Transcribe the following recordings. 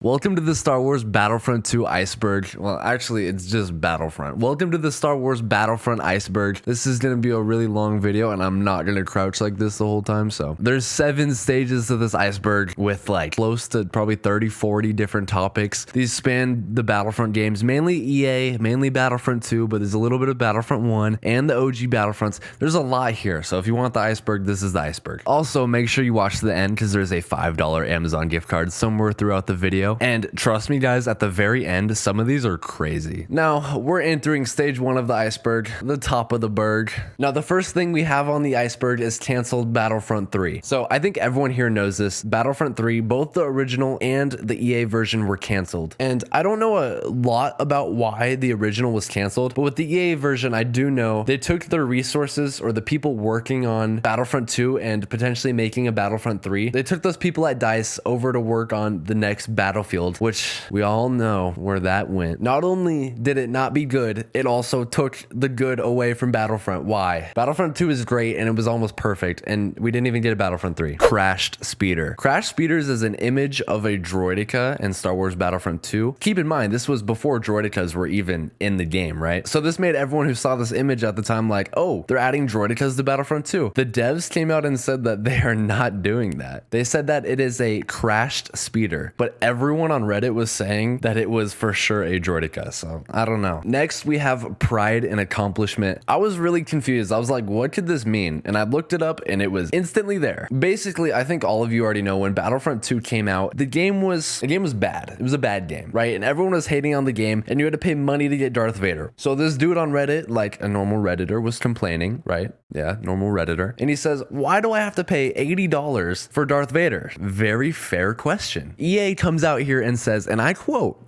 Welcome to the Star Wars Battlefront 2 Iceberg. Well, actually, it's just Battlefront. Welcome to the Star Wars Battlefront Iceberg. This is going to be a really long video, and I'm not going to crouch like this the whole time. So there's 7 stages to this iceberg with like close to probably 30-40 different topics. These span the Battlefront games, mainly EA, mainly Battlefront 2, but there's a little bit of Battlefront 1 and the OG Battlefronts. There's a lot here. So if you want the iceberg, this is the iceberg. Also, make sure you watch to the end because there's a $5 Amazon gift card somewhere throughout the video. And trust me guys, at the very end, some of these are crazy. Now, we're entering stage 1 of the iceberg, the top of the berg. Now, the first thing we have on the iceberg is canceled Battlefront 3. So I think everyone here knows this. Battlefront 3, both the original and the EA version were canceled. And I don't know a lot about why the original was canceled, but with the EA version, I do know they took their resources, or the people working on Battlefront 2 and potentially making a Battlefront 3, they took those people at DICE over to work on the next Battlefield, which we all know where that went. Not only did it not be good, it also took the good away from Battlefront. Why? Battlefront 2 is great and it was almost perfect, and we didn't even get a Battlefront 3. Crashed Speeder. Crashed Speeders is an image of a droidica in Star Wars Battlefront 2. Keep in mind, this was before droidicas were even in the game, right? So this made everyone who saw this image at the time like, oh, they're adding droidicas to Battlefront 2. The devs came out and said that they are not doing that. They said that it is a crashed speeder, but everyone on Reddit was saying that it was for sure a droidica, so I don't know. Next, we have pride and accomplishment. I was really confused. I was like, what could this mean? And I looked it up and it was instantly there. Basically, I think all of you already know when Battlefront 2 came out, the game was bad. It was a bad game, right? And everyone was hating on the game and you had to pay money to get Darth Vader. So this dude on Reddit, like a normal Redditor, was complaining, right? Yeah, normal Redditor. And he says, why do I have to pay $80 for Darth Vader? Very fair question. EA comes out here and says, and I quote,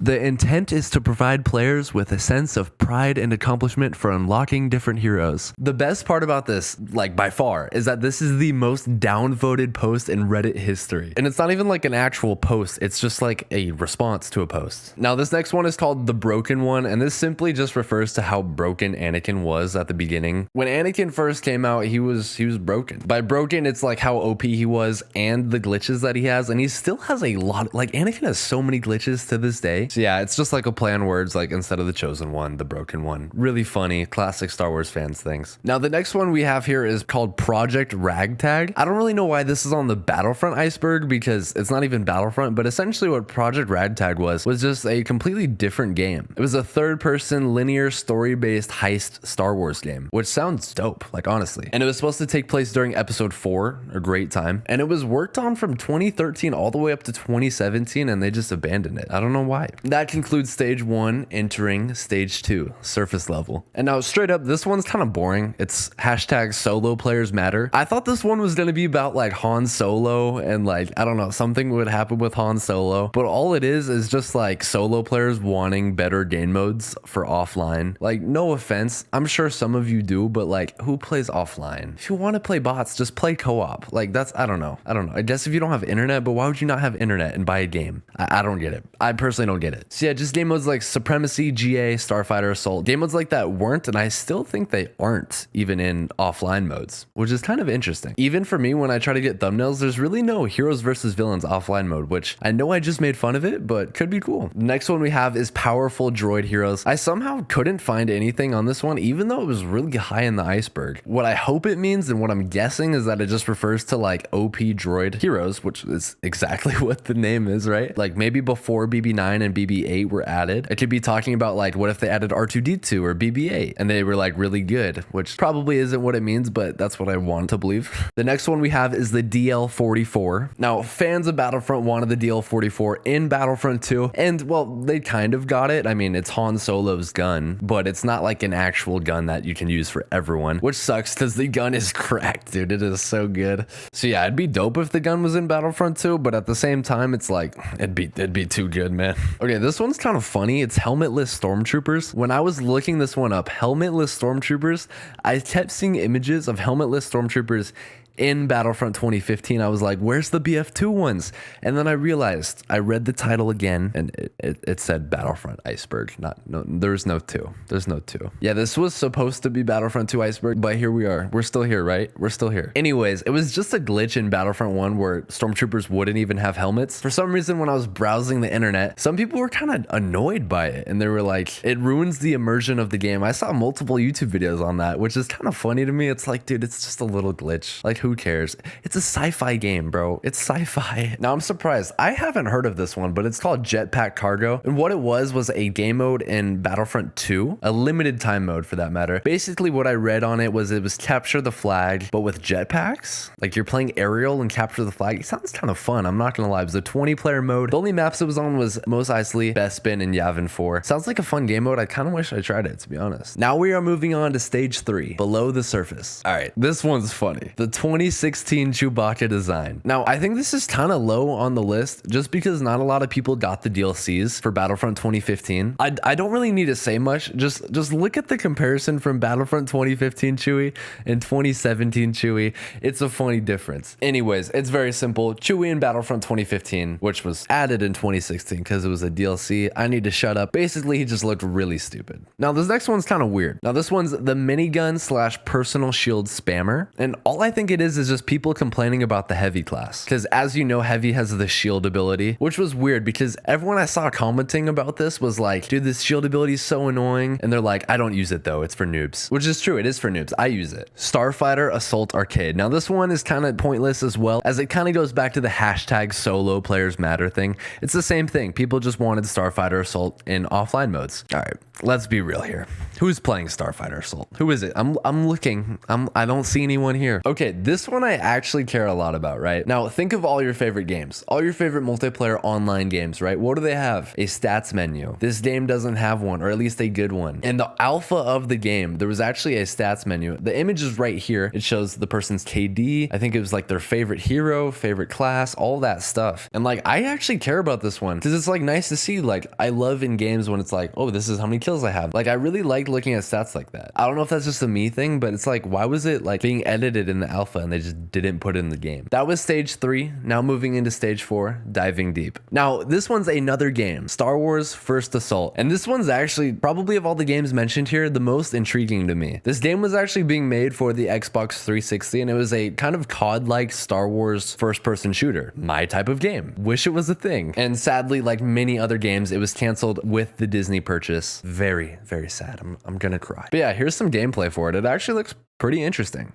the intent is to provide players with a sense of pride and accomplishment for unlocking different heroes. The best part about this, like by far, is that this is the most downvoted post in Reddit history. And it's not even like an actual post. It's just like a response to a post. Now, this next one is called the broken one. And this simply just refers to how broken Anakin was at the beginning. When Anakin first came out, he was broken. By broken, it's like how OP he was and the glitches that he has. And he still has a lot, like Anakin has so many glitches to this day. So yeah, it's just like a play on words, like instead of the chosen one, the broken one. Really funny, classic Star Wars fans things. Now, the next one we have here is called Project Ragtag. I don't really know why this is on the Battlefront iceberg because it's not even Battlefront, but essentially what Project Ragtag was just a completely different game. It was a third-person linear story-based heist Star Wars game, which sounds dope, like honestly. And it was supposed to take place during episode 4, a great time. And it was worked on from 2013 all the way up to 2017, and they just abandoned it. I don't know why. That concludes stage 1, entering stage 2, surface level. And now straight up, this one's kind of boring. It's hashtag solo players matter. I thought this one was going to be about like Han Solo and like, I don't know, something would happen with Han Solo, but all it is just like solo players wanting better game modes for offline. Like, no offense, I'm sure some of you do, but like, who plays offline? If you want to play bots, just play co-op. Like, that's, I don't know. I guess if you don't have internet, but why would you not have internet and buy a game? I don't get it. I personally don't get it. So yeah, just game modes like Supremacy, GA, Starfighter, Assault. Game modes like that weren't, and I still think they aren't even in offline modes, which is kind of interesting. Even for me, when I try to get thumbnails, there's really no heroes versus villains offline mode, which I know I just made fun of it, but could be cool. Next one we have is powerful droid heroes. I somehow couldn't find anything on this one, even though it was really high in the iceberg. What I hope it means, and what I'm guessing, is that it just refers to like OP droid heroes, which is exactly what the name is, right? Like maybe before BB9 and BB8 were added, it could be talking about like, what if they added R2D2 or BB8 and they were like really good, which probably isn't what it means, but that's what I want to believe. The next one we have is the DL-44. Now, fans of Battlefront wanted the DL-44 in Battlefront 2, and well, they kind of got it. I mean, it's Han Solo's gun, but it's not like an actual gun that you can use for everyone, which sucks because the gun is cracked, dude. It is so good. So yeah, it'd be dope if the gun was in Battlefront 2, but at the same time, it's like, it'd be too good, man. Okay, this one's kind of funny. It's Helmetless Stormtroopers. When I was looking this one up, Helmetless Stormtroopers, I kept seeing images of Helmetless Stormtroopers in Battlefront 2015, I was like, where's the BF2 ones? And then I realized, I read the title again, and it said Battlefront Iceberg. There's no 2. There's no 2. Yeah, this was supposed to be Battlefront 2 Iceberg, but here we are. We're still here, right? We're still here. Anyways, it was just a glitch in Battlefront 1 where stormtroopers wouldn't even have helmets. For some reason, when I was browsing the internet, some people were kind of annoyed by it, and they were like, it ruins the immersion of the game. I saw multiple YouTube videos on that, which is kind of funny to me. It's like, dude, it's just a little glitch. Like, who cares? It's a sci-fi game, bro. It's sci-fi. Now, I'm surprised. I haven't heard of this one, but it's called Jetpack Cargo. And what it was a game mode in Battlefront 2, a limited time mode for that matter. Basically, what I read on it was capture the flag, but with jetpacks. Like, you're playing aerial and capture the flag. It sounds kind of fun. I'm not gonna lie. It was a 20-player mode. The only maps it was on was Mos Eisley, Bespin, and Yavin 4. Sounds like a fun game mode. I kind of wish I tried it, to be honest. Now we are moving on to stage 3, below the surface. All right, this one's funny. The 2016 Chewbacca design. Now, I think this is kind of low on the list just because not a lot of people got the DLCs for Battlefront 2015. I don't really need to say much. Just look at the comparison from Battlefront 2015 Chewie and 2017 Chewie. It's a funny difference. Anyways, it's very simple. Chewie in Battlefront 2015, which was added in 2016 because it was a DLC. I need to shut up. Basically, he just looked really stupid. Now, this next one's kind of weird. Now, this one's the minigun / personal shield spammer. And all I think it is just people complaining about the heavy class. Because as you know, heavy has the shield ability, which was weird because everyone I saw commenting about this was like, dude, this shield ability is so annoying. And they're like, I don't use it though. It's for noobs, which is true. It is for noobs. I use it. Starfighter Assault Arcade. Now, this one is kind of pointless as well, as it kind of goes back to the hashtag solo players matter thing. It's the same thing. People just wanted Starfighter Assault in offline modes. All right, let's be real here. Who's playing Starfighter Assault? Who is it? I'm looking. I don't see anyone here. Okay, this one I actually care a lot about, right? Now, think of all your favorite games, all your favorite multiplayer online games, right? What do they have? A stats menu. This game doesn't have one, or at least a good one. In the alpha of the game, there was actually a stats menu. The image is right here. It shows the person's KD. I think it was like their favorite hero, favorite class, all that stuff. And like, I actually care about this one because it's like nice to see. Like, I love in games when it's like, oh, this is how many kills I have. Like, I really like looking at stats like that. I don't know if that's just a me thing, but it's like, why was it like being edited in the alpha and they just didn't put it in the game? That was stage 3. Now moving into stage 4, diving deep. Now, this one's another game, Star Wars First Assault. And this one's actually probably of all the games mentioned here, the most intriguing to me. This game was actually being made for the Xbox 360, and it was a kind of COD-like Star Wars first-person shooter. My type of game. Wish it was a thing. And sadly, like many other games, it was canceled with the Disney purchase. Very, very sad. I'm gonna cry. But yeah, here's some gameplay for it. It actually looks pretty interesting.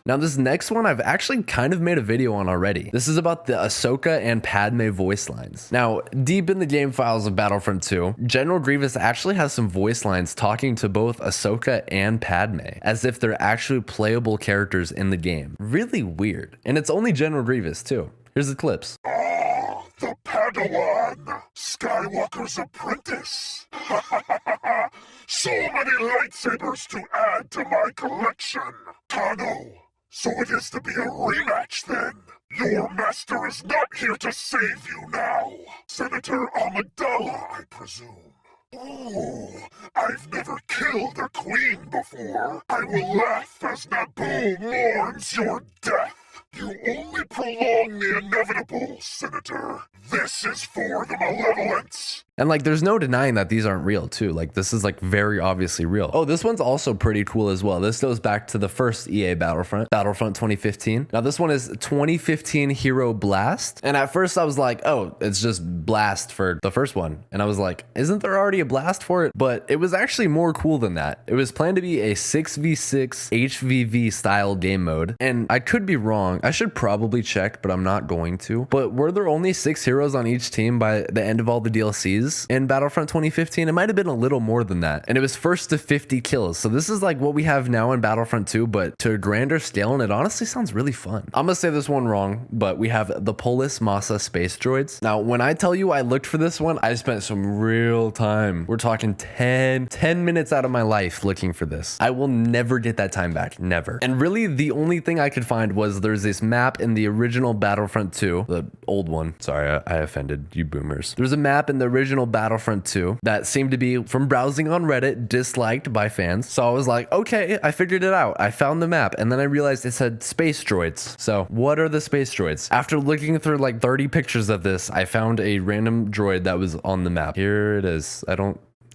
Now, this next one I've actually kind of made a video on already. This is about the Ahsoka and Padme voice lines. Now, deep in the game files of Battlefront 2, General Grievous actually has some voice lines talking to both Ahsoka and Padme, as if they're actually playable characters in the game. Really weird. And it's only General Grievous too. Here's the clips. Ah, the Padawan, Skywalker's apprentice. So many lightsabers to add to my collection. Tano. So it is to be a rematch then. Your master is not here to save you now. Senator Amidala, I presume. Oh, I've never killed a queen before. I will laugh as Naboo mourns your death. You only prolong the inevitable, Senator. This is for the malevolence. And like, there's no denying that these aren't real too. Like, this is like very obviously real. Oh, this one's also pretty cool as well. This goes back to the first EA Battlefront 2015. Now this one is 2015 Hero Blast. And at first I was like, oh, it's just Blast for the first one. And I was like, isn't there already a Blast for it? But it was actually more cool than that. It was planned to be a 6v6 HVV style game mode. And I could be wrong. I should probably check, but I'm not going to. But were there only 6 heroes on each team by the end of all the DLCs? was in Battlefront 2015. It might have been a little more than that. And it was first to 50 kills. So this is like what we have now in Battlefront 2, but to a grander scale, and it honestly sounds really fun. I'm gonna say this one wrong, but we have the Polis Massa space droids. Now, when I tell you I looked for this one, I spent some real time. We're talking 10 minutes out of my life looking for this. I will never get that time back, never. And really the only thing I could find was there's this map in the original Battlefront 2, the old one. Sorry, I offended you boomers. There's a map in the original Battlefront 2 that seemed to be, from browsing on Reddit, disliked by fans. So I was like, okay, I figured it out. I found the map, and then I realized it said space droids. So what are the space droids? After looking through like 30 pictures of this, I found a random droid that was on the map. Here it is.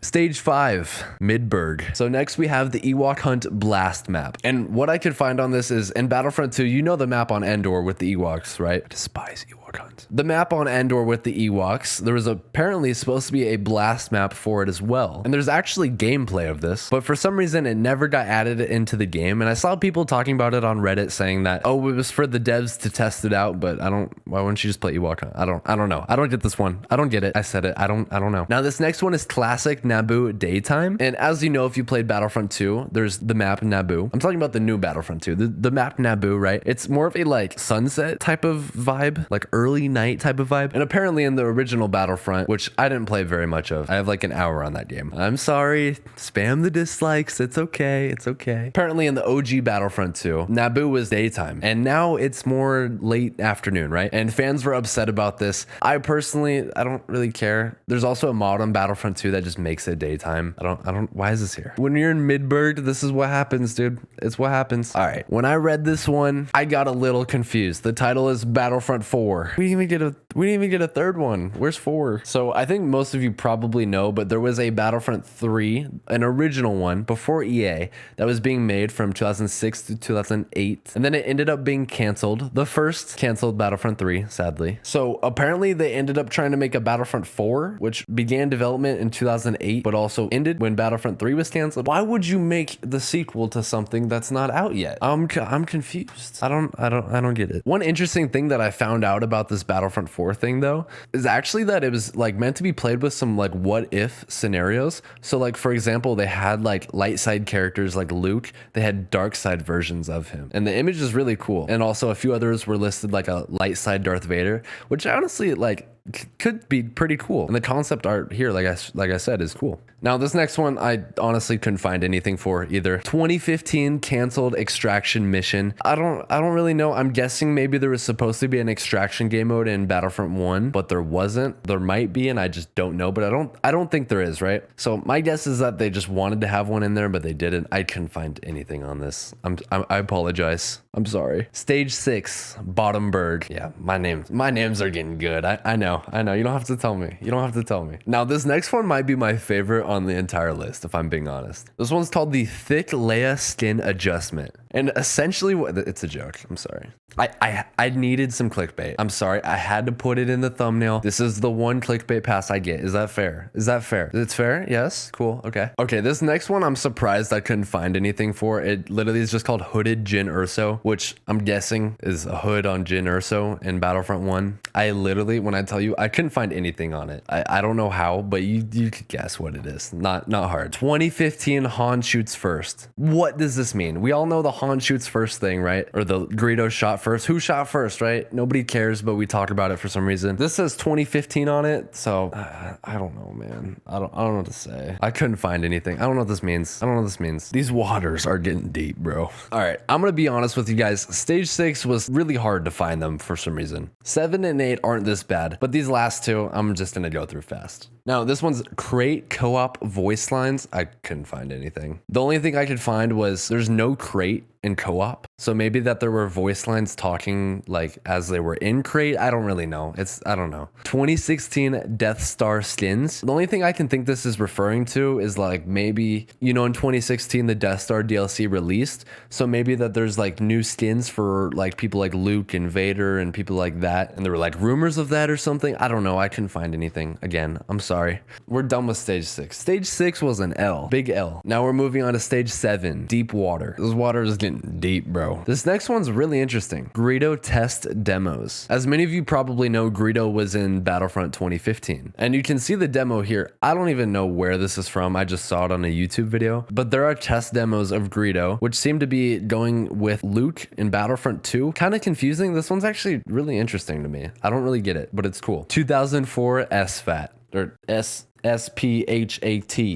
Stage 5, Midburg. So next we have the Ewok Hunt Blast map. And what I could find on this is, in Battlefront 2, you know the map on Endor with the Ewoks, right? I despise Ewok Hunt. The map on Endor with the Ewoks, there was apparently supposed to be a blast map for it as well. And there's actually gameplay of this, but for some reason it never got added into the game. And I saw people talking about it on Reddit saying that, oh, it was for the devs to test it out, but why wouldn't you just play Ewok Hunt? I don't know. I don't get this one. I don't get it. I said it. I don't know. Now this next one is classic Naboo daytime. And as you know, if you played Battlefront 2, there's the map Naboo. I'm talking about the new Battlefront 2, the map Naboo, right? It's more of a like sunset type of vibe, like early night type of vibe. And apparently in the original Battlefront, which I didn't play very much of, I have like an hour on that game. I'm sorry, spam the dislikes. It's okay. It's okay. Apparently in the OG Battlefront 2, Naboo was daytime, and now it's more late afternoon, right? And fans were upset about this. I personally, I don't really care. There's also a mod on Battlefront 2 that just makes it daytime. Why is this here? When you're in Midburg, this is what happens, dude. It's what happens. All right. When I read this one, I got a little confused. The title is Battlefront 4. We didn't even get a third one. Where's 4? So I think most of you probably know, but there was a Battlefront 3, an original one before EA that was being made from 2006 to 2008. And then it ended up being canceled. The first canceled Battlefront 3, sadly. So apparently they ended up trying to make a Battlefront 4, which began development in 2008, but also ended when Battlefront 3 was canceled. Why would you make the sequel to something that's not out yet? I'm confused. I don't get it. One interesting thing that I found out about this Battlefront 4 thing though is actually that it was like meant to be played with some like what if scenarios. So like for example, they had like light side characters like Luke, they had dark side versions of him, and the image is really cool. And also a few others were listed like a light side Darth Vader, which honestly like could be pretty cool. And the concept art here, like I said, is cool. Now this next one, I honestly couldn't find anything for either. 2015 canceled extraction mission. I don't really know. I'm guessing maybe there was supposed to be an extraction game mode in Battlefront 1, but there wasn't. There might be, and I just don't know. But I don't think there is, right? So my guess is that they just wanted to have one in there, but they didn't. I couldn't find anything on this. I apologize. I'm sorry. Stage 6, Bottomberg. Yeah, my names are getting good. I know. You don't have to tell me. Now this next one might be my favorite on the entire list, if I'm being honest. This one's called the Thick Leia Skin Adjustment. And essentially it's a joke. I'm sorry. I needed some clickbait. I'm sorry. I had to put it in the thumbnail. This is the one clickbait pass I get. Is that fair? It's fair? Yes? Cool. Okay. Okay, this next one, I'm surprised I couldn't find anything for. It literally is just called Hooded Jyn Erso, which I'm guessing is a hood on Jyn Erso in Battlefront 1. I literally, when I tell you, I couldn't find anything on it. I don't know how, but you could guess what it is. Not hard. 2015 Han shoots first. What does this mean? We all know the Han shoots first thing, right? Or the Greedo shot first. Who shot first, right? Nobody cares, but we talk about it for some reason. This says 2015 on it, so I don't know, man. I don't know what to say. I couldn't find anything. I don't know what this means. These waters are getting deep, bro. All right, I'm gonna be honest with you guys. Stage 6 was really hard to find them for some reason. 7 and 8 aren't this bad, but these last two, I'm just gonna go through fast. Now, this one's crate co-op voice lines. I couldn't find anything. The only thing I could find was there's no crate in co-op. So maybe that there were voice lines talking like as they were in crate. I don't really know. I don't know. 2016 Deathstar Skins. The only thing I can think this is referring to is like maybe, you know, in 2016 the Death Star DLC released. So maybe that there's like new skins for like people like Luke and Vader and people like that. And there were like rumors of that or something. I don't know. I couldn't find anything. Again, I'm sorry. We're done with stage 6. Stage 6 was an L. Big L. Now we're moving on to stage 7. Deep water. This water is getting deep, bro. Bro, this next one's really interesting. Greedo test demos. As many of you probably know, Greedo was in Battlefront 2015. And you can see the demo here. I don't even know where this is from. I just saw it on a YouTube video. But there are test demos of Greedo, which seem to be going with Luke in Battlefront 2. Kind of confusing. This one's actually really interesting to me. I don't really get it, but it's cool. 2004 SFAT. Or SPHAT,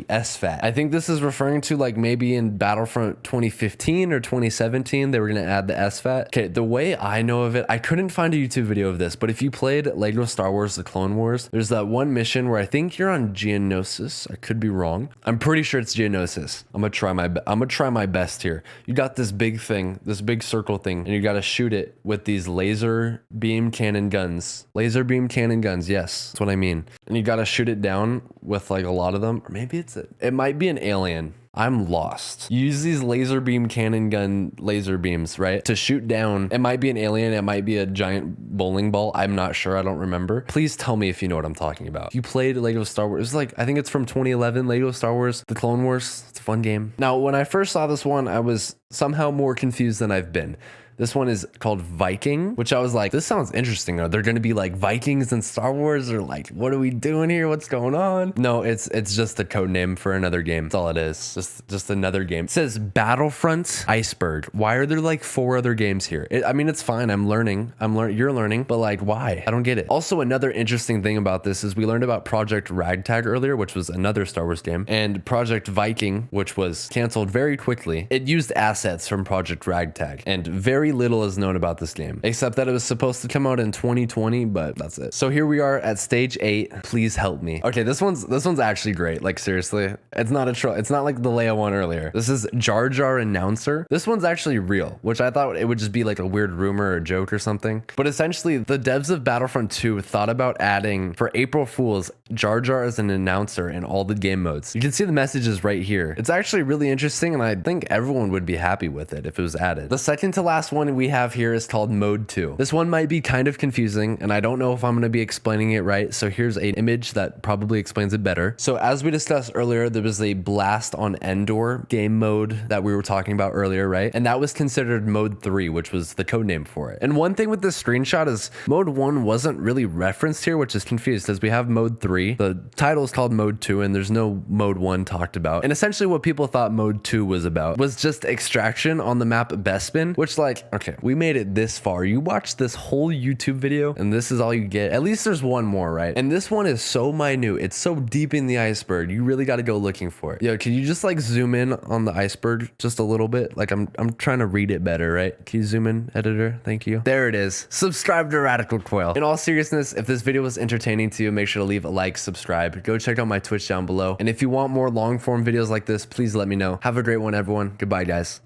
SFAT. I think this is referring to like maybe in Battlefront 2015 or 2017, they were going to add the SFAT. Okay, the way I know of it, I couldn't find a YouTube video of this, but if you played Lego Star Wars The Clone Wars, there's that one mission where I think you're on Geonosis. I could be wrong. I'm pretty sure it's Geonosis. I'm gonna try my best here. You got this big thing, this big circle thing, and you got to shoot it with these laser beam cannon guns. Laser beam cannon guns, yes, that's what I mean. And you got to shoot it down with like a lot of them, or maybe it might be an alien. I'm lost. You use these laser beam cannon gun laser beams, right? To shoot down. It might be an alien. It might be a giant bowling ball. I'm not sure. I don't remember. Please tell me if you know what I'm talking about. If you played Lego Star Wars, it's like, I think it's from 2011, Lego Star Wars, The Clone Wars. It's a fun game. Now, when I first saw this one, I was somehow more confused than I've been. This one is called Viking, which I was like, this sounds interesting. Are there going to be like Vikings in Star Wars, or like, what are we doing here? What's going on? No, it's just a code name for another game. That's all it is. Just another game. It says Battlefront Iceberg. Why are there like 4 other games here? I mean, it's fine. I'm learning. You're learning, but like, why? I don't get it. Also, another interesting thing about this is we learned about Project Ragtag earlier, which was another Star Wars game, and Project Viking, which was canceled very quickly. It used assets from Project Ragtag, and very little is known about this game, except that it was supposed to come out in 2020, but that's it. So here we are at stage 8. Please help me. Okay, this one's actually great. Like, seriously, it's not a troll. It's not like the Leia one earlier. This is Jar Jar Announcer. This one's actually real, which I thought it would just be like a weird rumor or a joke or something. But essentially, the devs of Battlefront 2 thought about adding, for April Fools, Jar Jar as an announcer in all the game modes. You can see the messages right here. It's actually really interesting, and I think everyone would be happy with it if it was added. The second to last one we have here is called Mode 2. This one might be kind of confusing, and I don't know if I'm going to be explaining it right, so here's an image that probably explains it better. So as we discussed earlier, there was a Blast on Endor game mode that we were talking about earlier, right? And that was considered Mode 3, which was the code name for it. And one thing with this screenshot is Mode 1 wasn't really referenced here, which is confused because we have Mode 3. The title is called Mode 2, and there's no Mode 1 talked about. And essentially what people thought Mode 2 was about was just extraction on the map Bespin, which, like, okay, we made it this far. You watched this whole YouTube video, and this is all you get. At least there's one more, right? And this one is so minute. It's so deep in the iceberg. You really got to go looking for it. Yo, can you just like zoom in on the iceberg just a little bit? Like I'm trying to read it better, right? Can you zoom in, editor? Thank you. There it is. Subscribe to RadicalQuail. In all seriousness, if this video was entertaining to you, make sure to leave a like, subscribe. Go check out my Twitch down below. And if you want more long form videos like this, please let me know. Have a great one, everyone. Goodbye, guys.